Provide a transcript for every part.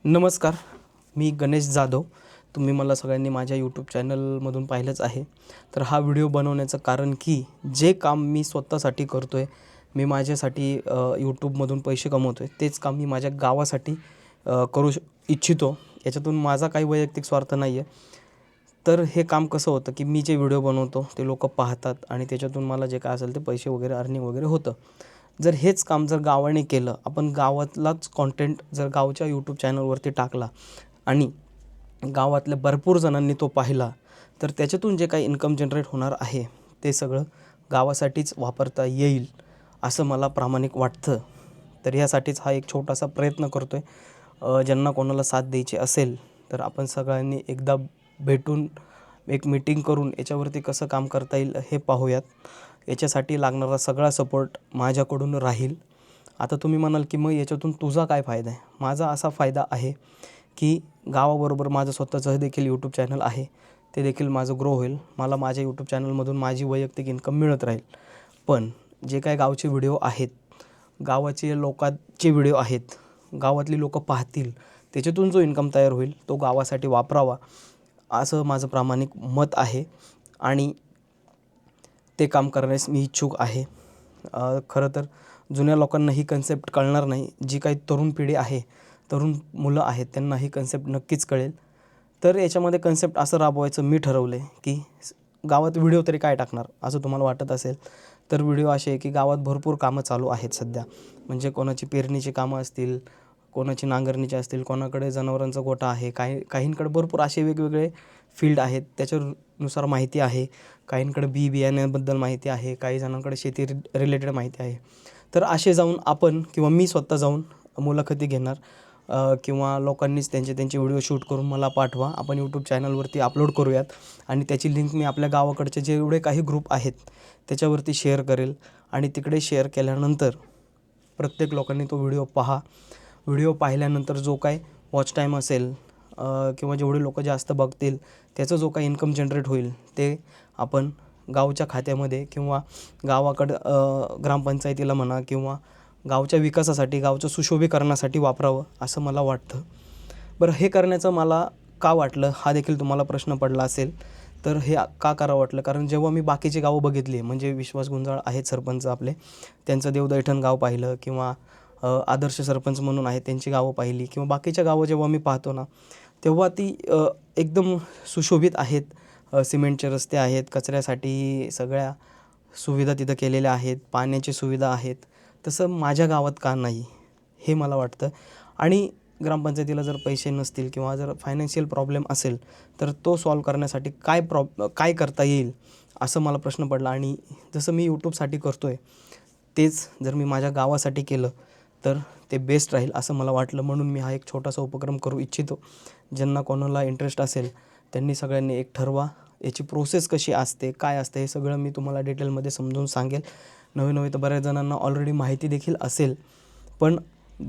नमस्कार, मी गणेश जाधव. तुम्ही मला सगळ्यांनी माझ्या यूट्यूब चॅनलमधून पाहिलंच आहे. तर हा व्हिडिओ बनवण्याचं कारण की जे काम मी स्वतःसाठी करतो आहे, मी माझ्यासाठी यूट्यूबमधून पैसे कमवतो आहे, तेच काम मी माझ्या गावासाठी करू इच्छितो. याच्यातून माझा काही वैयक्तिक स्वार्थ नाही आहे. तर हे काम कसं होतं की मी जे व्हिडिओ बनवतो ते लोकं पाहतात आणि त्याच्यातून मला जे काय असेल ते पैसे वगैरे अर्निंग वगैरे होतं. जर हेच काम जर गावाने केलं, आपण गावातलाच कंटेंट जर गावच्या यूट्यूब चॅनलवरती टाकला आणि गावातल्या भरपूर जणांनी तो पाहिला, तर त्याच्यातून जे काही इन्कम जनरेट होणार आहे ते सगळं गावासाठीच वापरता येईल असं मला प्रामाणिक वाटतं. तर यासाठीच हा एक छोटासा प्रयत्न करतो आहे. ज्यांना कोणाला साथ द्यायची असेल तर आपण सगळ्यांनी एकदा भेटून एक मीटिंग करून याच्यावरती कसं काम करता येईल हे पाहूयात. याच्यासाठी लागणारा सगळा सपोर्ट माझ्याकडून राहील. आता तुम्ही म्हणाल की मग याच्यातून तुझा काय फायदा आहे? माझा असा फायदा आहे की गावाबरोबर माझं स्वतःचं देखील यूट्यूब चॅनल आहे, ते देखील माझं ग्रो होईल. मला माझ्या यूट्यूब चॅनलमधून माझी वैयक्तिक इन्कम मिळत राहील. पण जे काही गावचे व्हिडिओ आहेत, गावाचे लोकांचे व्हिडिओ आहेत, गावातली लोकं पाहतील, त्याच्यातून जो इन्कम तयार होईल तो गावासाठी वापरावा असं माझं प्रामाणिक मत आहे आणि ते काम करण्यास मी इच्छुक आहे. खरं तर जुन्या लोकांना ही कन्सेप्ट कळणार नाही. जी काही तरुण पिढी आहे, तरुण मुलं आहेत, त्यांना ही कन्सेप्ट नक्कीच कळेल. तर याच्यामध्ये कन्सेप्ट असं राबवायचं मी ठरवलं आहे की गावात व्हिडिओ तरी काय टाकणार असं तुम्हाला वाटत असेल तर व्हिडिओ असे आहे की गावात भरपूर कामं चालू आहेत सध्या. म्हणजे कोणाची पेरणीची कामं असतील, कोणाची नांगरणीची असतील, कोणाकडे जनावरांचा गोठा आहे, काहींकडे भरपूर असे वेगवेगळे फील्ड आहेत, त्याच्यानुसार माहिती आहे. काहींकडे बियाण्याबद्दल माहिती आहे, काही जणांकडे शेती रिलेटेड माहिती आहे. तर असे जाऊन आपण किंवा मी स्वतः जाऊन मुलाखती घेणार किंवा लोकांनीच त्यांचे व्हिडिओ शूट करून मला पाठवा. आपण यूट्यूब चॅनलवरती अपलोड करूयात आणि त्याची लिंक मी आपल्या गावाकडचे जेवढे काही ग्रुप आहेत त्याच्यावरती शेअर करेल आणि तिकडे शेअर केल्यानंतर प्रत्येक लोकांनी तो व्हिडिओ पहा. व्हिडिओ पाहिल्यानंतर जो काय वॉच टाईम असेल किंवा जेवढे लोकं जास्त बघतील त्याचा जो काही इन्कम जनरेट होईल ते आपण गावच्या खात्यामध्ये किंवा गावाकडं ग्रामपंचायतीला म्हणा किंवा गावच्या विकासासाठी, गावच्या सुशोभीकरणासाठी वापरावं असं मला वाटतं. बरं, हे करण्याचं मला का वाटलं हा देखील तुम्हाला प्रश्न पडला असेल. तर हे का करावं वाटलं, कारण जेव्हा मी बाकीची गावं बघितली, म्हणजे विश्वास गुंजाळ आहेत सरपंच आपले, त्यांचं देवदैठण गाव पाहिलं किंवा आदर्श सरपंच म्हणून आहेत त्यांची गावं पाहिली किंवा बाकीच्या गावं जेव्हा मी पाहतो ना, तेव्हा ती एकदम सुशोभित आहेत. सिमेंटचे रस्ते आहेत, कचऱ्यासाठी सगळ्या सुविधा तिथं केलेल्या आहेत, पाण्याची सुविधा आहेत. तसं माझ्या गावात का नाही हे मला वाटतं. आणि ग्रामपंचायतीला जर पैसे नसतील किंवा जर फायनान्शियल प्रॉब्लेम असेल तर तो सॉल्व करण्यासाठी काय करता येईल असं मला प्रश्न पडला. आणि जसं मी यूट्यूबसाठी करतो आहे तेच जर मी माझ्या गावासाठी केलं तर ते बेस्ट राहील असं मला वाटलं. म्हणून मी हा एक छोटासा उपक्रम करू इच्छितो. ज्यांना कोणाला इंटरेस्ट असेल त्यांनी सगळ्यांनी एक ठरवा. याची प्रोसेस कशी असते, काय असते, हे सगळं मी तुम्हाला डिटेलमध्ये समजून सांगेल. नवे तर बऱ्याच जणांना ऑलरेडी माहिती देखील असेल, पण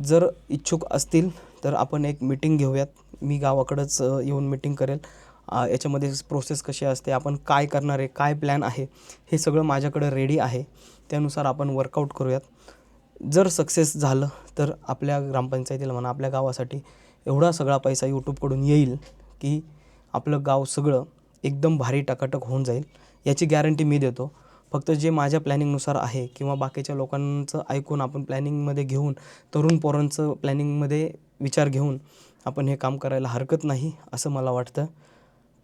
जर इच्छुक असतील तर आपण एक मीटिंग घेऊयात. मी गावाकडंच येऊन मीटिंग करेल. याच्यामध्ये प्रोसेस कशी असते, आपण काय करणार आहे, काय प्लॅन आहे, हे सगळं माझ्याकडं रेडी आहे. त्यानुसार आपण वर्कआउट करूयात. जर सक्सेस झालं तर आपल्या ग्रामपंचायतीला म्हणा, आपल्या गावासाठी एवढा सगळा पैसा यूट्यूबकडून येईल की आपलं गाव सगळं एकदम भारी टकाटक होऊन जाईल, याची गॅरंटी मी देतो. फक्त जे माझ्या प्लॅनिंगनुसार आहे किंवा बाकीच्या लोकांचं ऐकून आपण प्लॅनिंगमध्ये घेऊन, तरुण पोरांचं प्लॅनिंगमध्ये विचार घेऊन आपण हे काम करायला हरकत नाही असं मला वाटतं.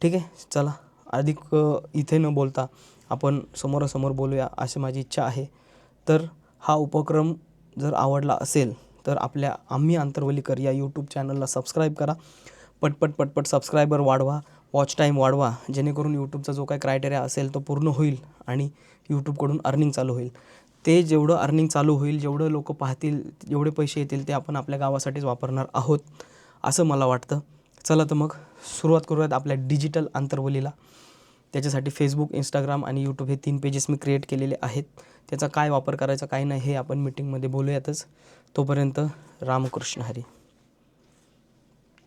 ठीक आहे, चला अधिक इथे न बोलता आपण समोरासमोर बोलूया अशी माझी इच्छा आहे. तर हा उपक्रम जर आवडला असेल तर आपल्या आम्ही आंतरवलीकर या यूट्यूब चॅनलला सबस्क्राईब करा. पटपट सबस्क्रायबर वाढवा, वॉच टाईम वाढवा, जेणेकरून यूट्यूबचा जो काही क्रायटेरिया असेल तो पूर्ण होईल आणि यूट्यूबकडून अर्निंग चालू होईल. ते जेवढं अर्निंग चालू होईल, जेवढं लोकं पाहतील, जेवढे पैसे येतील ते आपण आपल्या गावासाठीच वापरणार आहोत असं मला वाटतं. चला तर मग सुरुवात करूयात आपल्या डिजिटल आंतरवलीला. त्याच्यासाठी फेसबुक, इंस्टाग्राम आणि यूट्यूब हे 3 पेजेस मी क्रिएट केलेले आहेत. त्याचा काय वापर करायचा, काय नाही हे आपण मीटिंगमध्ये बोलूयातच. तोपर्यंत रामकृष्ण हरी.